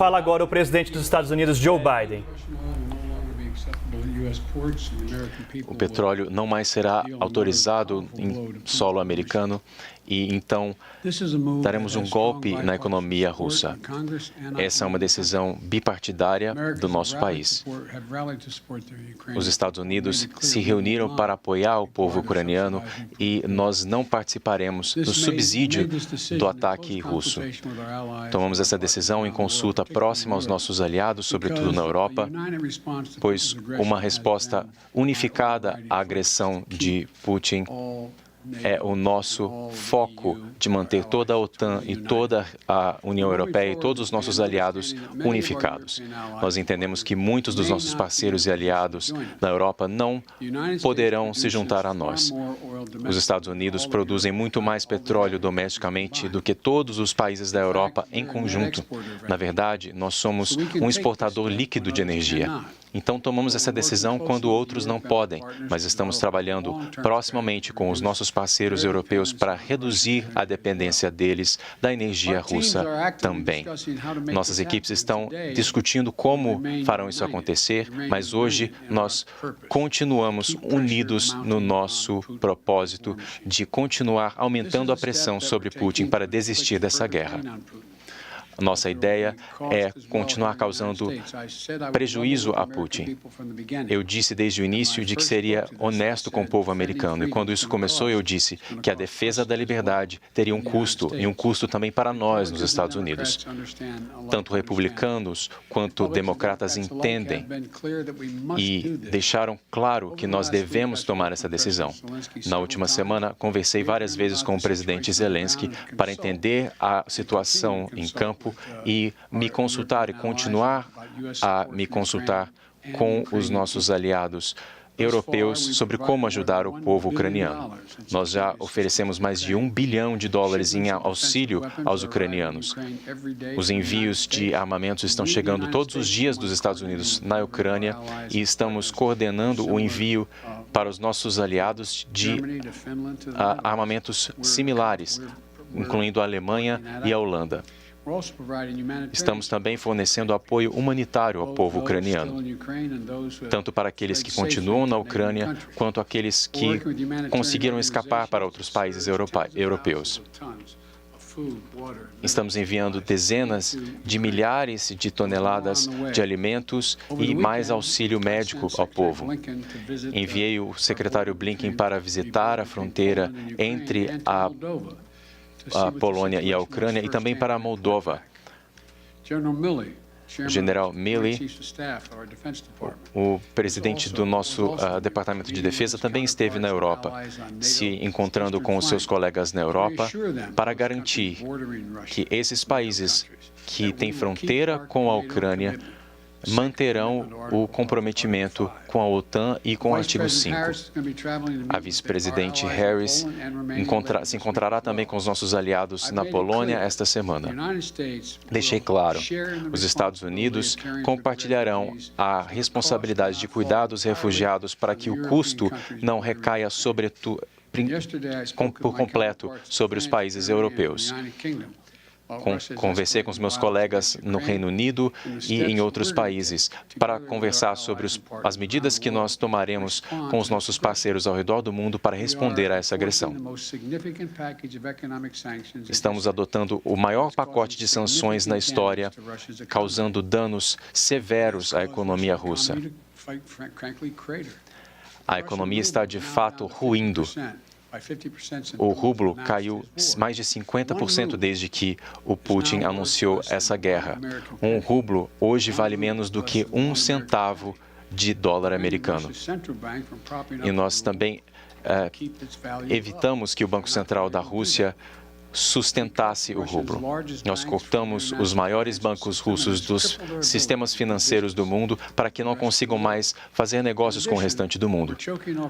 Fala agora o presidente dos Estados Unidos, Joe Biden. O petróleo não mais será autorizado em solo americano e, então, daremos um golpe na economia russa. Essa é uma decisão bipartidária do nosso país. Os Estados Unidos se reuniram para apoiar o povo ucraniano e nós não participaremos do subsídio do ataque russo. Tomamos essa decisão em consulta próxima aos nossos aliados, sobretudo na Europa, pois uma resposta unificada à agressão de Putin é o nosso foco de manter toda a OTAN e toda a União Europeia e todos os nossos aliados unificados. Nós entendemos que muitos dos nossos parceiros e aliados na Europa não poderão se juntar a nós. Os Estados Unidos produzem muito mais petróleo domesticamente do que todos os países da Europa em conjunto. Na verdade, nós somos um exportador líquido de energia. Então, tomamos essa decisão quando outros não podem, mas estamos trabalhando proximamente com os nossos parceiros europeus para reduzir a dependência deles da energia russa também. Nossas equipes estão discutindo como farão isso acontecer, mas hoje nós continuamos unidos no nosso propósito de continuar aumentando a pressão sobre Putin para desistir dessa guerra. Nossa ideia é continuar causando prejuízo a Putin. Eu disse desde o início de que seria honesto com o povo americano, e quando isso começou, eu disse que a defesa da liberdade teria um custo, e um custo também para nós nos Estados Unidos. Tanto republicanos quanto democratas entendem e deixaram claro que nós devemos tomar essa decisão. Na última semana, conversei várias vezes com o presidente Zelensky para entender a situação em campo e me consultar e continuar a me consultar com os nossos aliados europeus sobre como ajudar o povo ucraniano. Nós já oferecemos mais de $1 bilhão em auxílio aos ucranianos. Os envios de armamentos estão chegando todos os dias dos Estados Unidos na Ucrânia e estamos coordenando o envio para os nossos aliados de armamentos similares, incluindo a Alemanha e a Holanda. Estamos também fornecendo apoio humanitário ao povo ucraniano, tanto para aqueles que continuam na Ucrânia, quanto aqueles que conseguiram escapar para outros países europeus. Estamos enviando dezenas de milhares de toneladas de alimentos e mais auxílio médico ao povo. Enviei o secretário Blinken para visitar a fronteira entre a Polônia e a Ucrânia, e também para a Moldova. O general Milley, o presidente do nosso Departamento de Defesa, também esteve na Europa, se encontrando com os seus colegas na Europa para garantir que esses países que têm fronteira com a Ucrânia manterão o comprometimento com a OTAN e com o artigo 5. A vice-presidente Harris se encontrará também com os nossos aliados na Polônia esta semana. Deixei claro, os Estados Unidos compartilharão a responsabilidade de cuidar dos refugiados para que o custo não recaia por completo sobre os países europeus. Conversei com os meus colegas no Reino Unido e em outros países para conversar sobre as medidas que nós tomaremos com os nossos parceiros ao redor do mundo para responder a essa agressão. Estamos adotando o maior pacote de sanções na história, causando danos severos à economia russa. A economia está, de fato, ruindo. O rublo caiu mais de 50% desde que o Putin anunciou essa guerra. Um rublo hoje vale menos do que $1 de dólar americano. E nós também evitamos que o Banco Central da Rússia sustentasse o rublo. Nós cortamos os maiores bancos russos dos sistemas financeiros do mundo para que não consigam mais fazer negócios com o restante do mundo.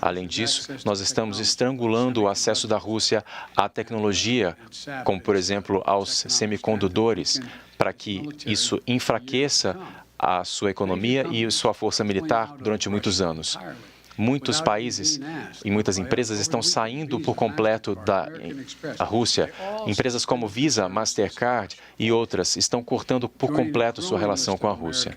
Além disso, nós estamos estrangulando o acesso da Rússia à tecnologia, como, por exemplo, aos semicondutores, para que isso enfraqueça a sua economia e sua força militar durante muitos anos. Muitos países e muitas empresas estão saindo por completo da Rússia. Empresas como Visa, Mastercard e outras estão cortando por completo sua relação com a Rússia.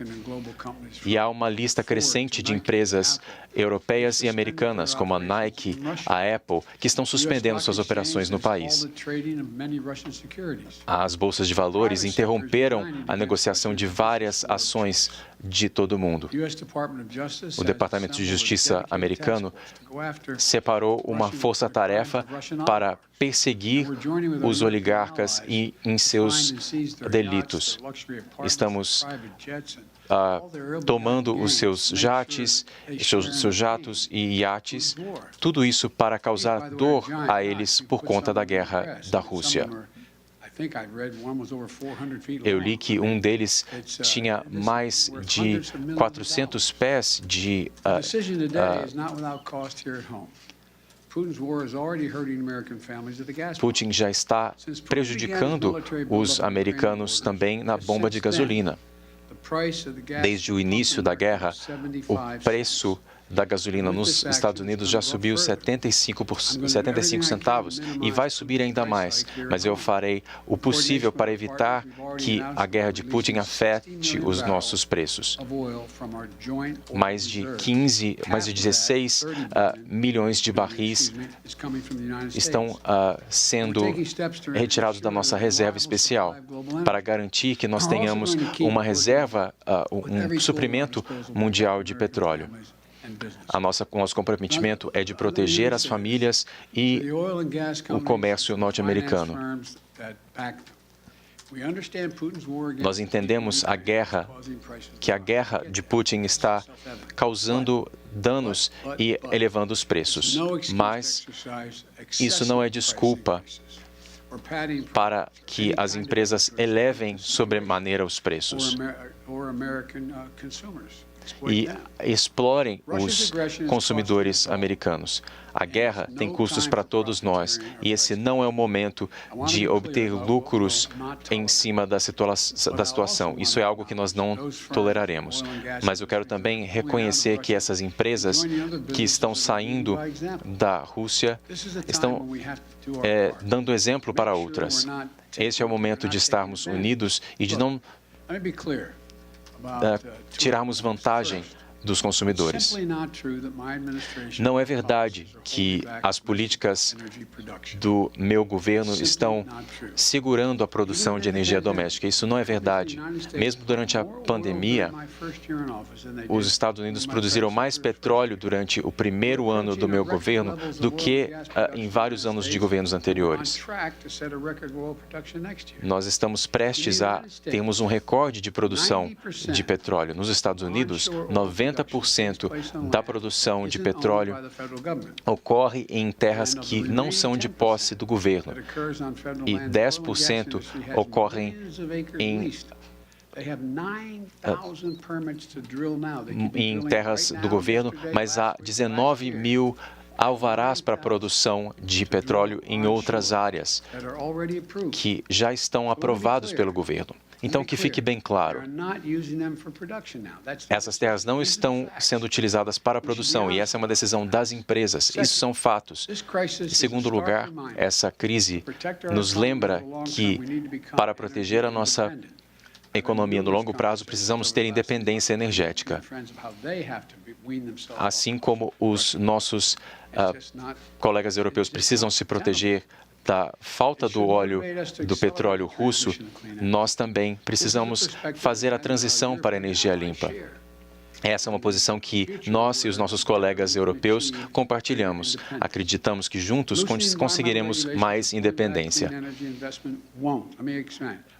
E há uma lista crescente de empresas europeias e americanas, como a Nike, a Apple, que estão suspendendo suas operações no país. As bolsas de valores interromperam a negociação de várias ações de todo o mundo. O Departamento de Justiça americano separou uma força-tarefa para perseguir os oligarcas e em seus delitos. Estamos tomando os seus jatos e iates, tudo isso para causar dor a eles por conta da guerra da Rússia. Eu li que um deles tinha mais de 400 pés de Putin já está prejudicando os americanos também na bomba de gasolina. Desde o início da guerra, o preço da gasolina nos Estados Unidos já subiu 75 centavos e vai subir ainda mais. Mas eu farei o possível para evitar que a guerra de Putin afete os nossos preços. Mais de 16 milhões de barris estão sendo retirados da nossa reserva especial para garantir que nós tenhamos uma reserva, um suprimento mundial de petróleo. Nosso comprometimento é de proteger as famílias e o comércio norte-americano. Nós entendemos que a guerra de Putin está causando danos e elevando os preços, mas isso não é desculpa para que as empresas elevem sobremaneira os preços e explorem os consumidores americanos. A guerra tem custos para todos nós e esse não é o momento de obter lucros em cima da situação. Isso é algo que nós não toleraremos. Mas eu quero também reconhecer que essas empresas que estão saindo da Rússia estão dando exemplo para outras. Esse é o momento de estarmos unidos e de não tirarmos vantagem dos consumidores. Não é verdade que as políticas do meu governo estão segurando a produção de energia doméstica. Isso não é verdade. Mesmo durante a pandemia, os Estados Unidos produziram mais petróleo durante o primeiro ano do meu governo do que em vários anos de governos anteriores. Nós estamos prestes a termos um recorde de produção de petróleo. Nos Estados Unidos, 90% da produção de petróleo ocorre em terras que não são de posse do governo e 10% ocorrem em terras do governo, mas há 19 mil alvarás para a produção de petróleo em outras áreas que já estão aprovados pelo governo. Então, que fique bem claro, essas terras não estão sendo utilizadas para a produção, e essa é uma decisão das empresas. Isso são fatos. Em segundo lugar, essa crise nos lembra que, para proteger a nossa economia no longo prazo, precisamos ter independência energética. Assim como os nossos colegas europeus precisam se proteger da falta do óleo, do petróleo russo, nós também precisamos fazer a transição para a energia limpa. Essa é uma posição que nós e os nossos colegas europeus compartilhamos. Acreditamos que juntos conseguiremos mais independência.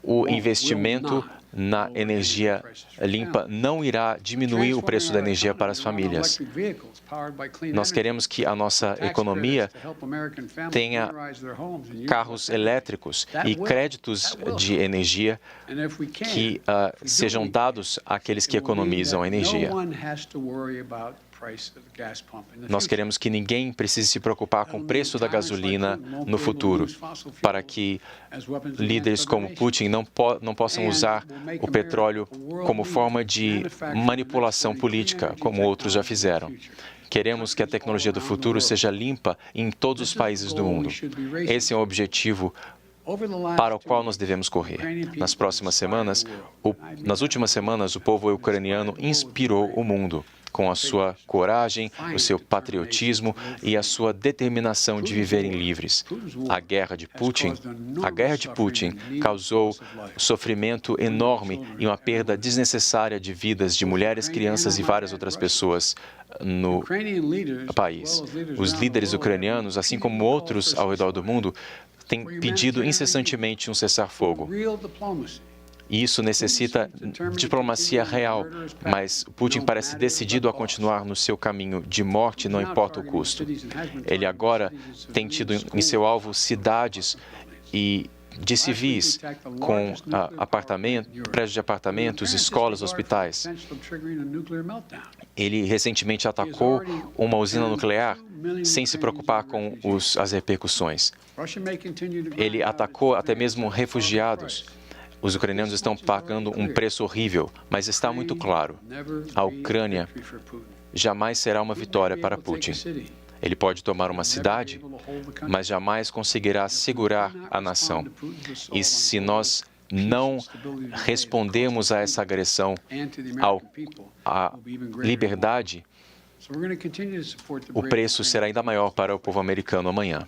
O investimento na energia limpa não irá diminuir o preço da energia para as famílias. Nós queremos que a nossa economia tenha carros elétricos e créditos de energia que sejam dados àqueles que economizam energia. Nós queremos que ninguém precise se preocupar com o preço da gasolina no futuro, para que líderes como Putin não possam usar o petróleo como forma de manipulação política, como outros já fizeram. Queremos que a tecnologia do futuro seja limpa em todos os países do mundo. Esse é um objetivo para o qual nós devemos correr. Nas últimas semanas, o povo ucraniano inspirou o mundo com a sua coragem, o seu patriotismo e a sua determinação de viverem livres. A guerra de Putin causou sofrimento enorme e uma perda desnecessária de vidas de mulheres, crianças e várias outras pessoas no país. Os líderes ucranianos, assim como outros ao redor do mundo, têm pedido incessantemente um cessar-fogo. E isso necessita diplomacia real, mas Putin parece decidido a continuar no seu caminho de morte, não importa o custo. Ele agora tem tido em seu alvo cidades de civis, com prédios de apartamentos, escolas, hospitais. Ele recentemente atacou uma usina nuclear sem se preocupar com as repercussões. Ele atacou até mesmo refugiados. Os ucranianos estão pagando um preço horrível, mas está muito claro: a Ucrânia jamais será uma vitória para Putin. Ele pode tomar uma cidade, mas jamais conseguirá segurar a nação. E se nós não respondermos a essa agressão à liberdade, o preço será ainda maior para o povo americano amanhã.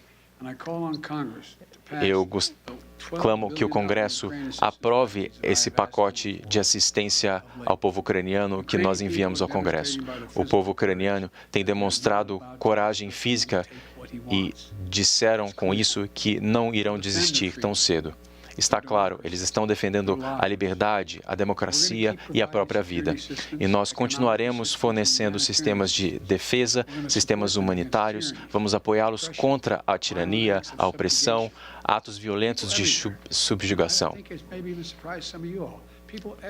Eu clamo que o Congresso aprove esse pacote de assistência ao povo ucraniano que nós enviamos ao Congresso. O povo ucraniano tem demonstrado coragem física e disseram com isso que não irão desistir tão cedo. Está claro, eles estão defendendo a liberdade, a democracia e a própria vida. E nós continuaremos fornecendo sistemas de defesa, sistemas humanitários, vamos apoiá-los contra a tirania, a opressão, atos violentos de subjugação.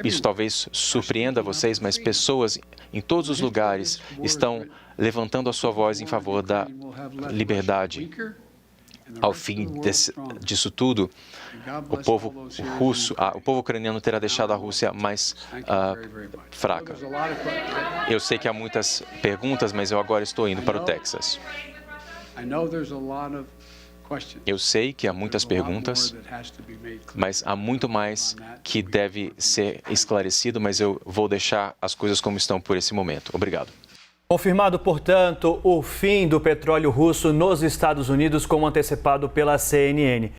Isso talvez surpreenda vocês, mas pessoas em todos os lugares estão levantando a sua voz em favor da liberdade. Ao fim disso tudo, o povo ucraniano terá deixado a Rússia mais fraca. Eu sei que há muitas perguntas, mas eu agora estou indo para o Texas. Eu sei que há muitas perguntas, mas há muito mais que deve ser esclarecido, mas eu vou deixar as coisas como estão por esse momento. Obrigado. Confirmado, portanto, o fim do petróleo russo nos Estados Unidos, como antecipado pela CNN.